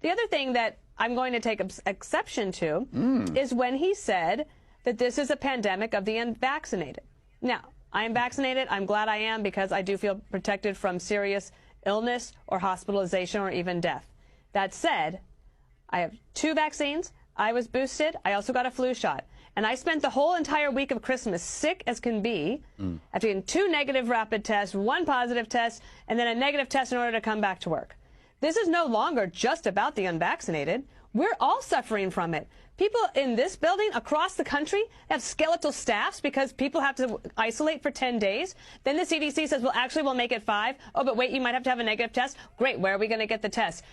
The other thing that I'm going to take exception to is when he said that this is a pandemic of the unvaccinated. Now, I am vaccinated. I'm glad I am because I do feel protected from serious illness or hospitalization or even death. That said, I have 2 vaccines. I was boosted. I also got a flu shot. And I spent the whole entire week of Christmas sick as can be after getting 2 negative rapid tests, 1 positive test, and then a negative test in order to come back to work. This is no longer just about the unvaccinated. We're all suffering from it. People in this building across the country have skeletal staffs because people have to isolate for 10 days. Then the CDC says, well, actually, we'll make it 5. Oh, but wait, you might have to have a negative test. Great. Where are we going to get the test?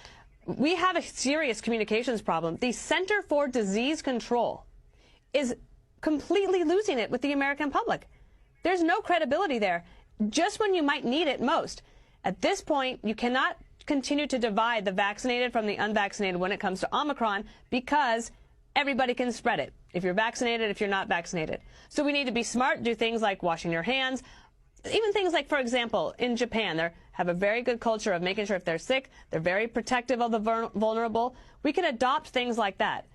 We have a serious communications problem. The Center for Disease Control is completely losing it with the American public. There's no credibility there, just when you might need it most. At this point, you cannot continue to divide the vaccinated from the unvaccinated when it comes to Omicron because everybody can spread it, if you're vaccinated, if you're not vaccinated. So we need to be smart, do things like washing your hands, even things like, for example, in Japan, they have a very good culture of making sure if they're sick, they're very protective of the vulnerable. We can adopt things like that.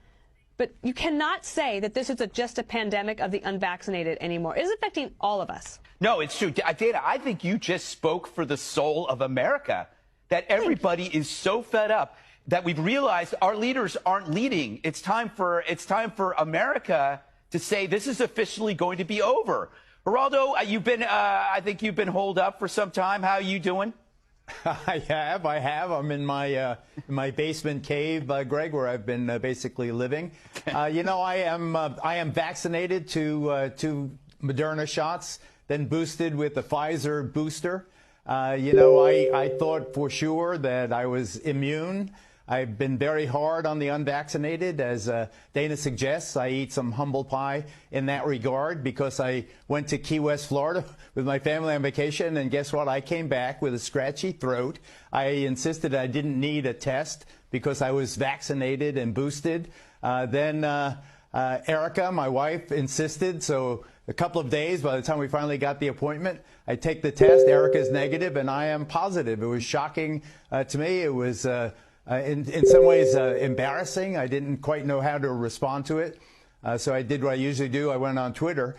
But you cannot say that this is just a pandemic of the unvaccinated anymore. It is affecting all of us. No, it's true. Dana, I think you just spoke for the soul of America, that everybody is so fed up that we've realized our leaders aren't leading. It's time for America to say this is officially going to be over. Geraldo, I think you've been holed up for some time. How are you doing? I have. I'm in my basement cave, Greg, where I've been basically living. I am vaccinated to Moderna shots, then boosted with the Pfizer booster. I thought for sure that I was immune. I've been very hard on the unvaccinated. As Dana suggests, I eat some humble pie in that regard because I went to Key West, Florida with my family on vacation, and guess what? I came back with a scratchy throat. I insisted I didn't need a test because I was vaccinated and boosted. Then Erica, my wife, insisted, so a couple of days, by the time we finally got the appointment, I take the test. Erica's negative, and I am positive. It was shocking to me. It was in some ways embarrassing. I didn't quite know how to respond to it. So I did what I usually do. I went on Twitter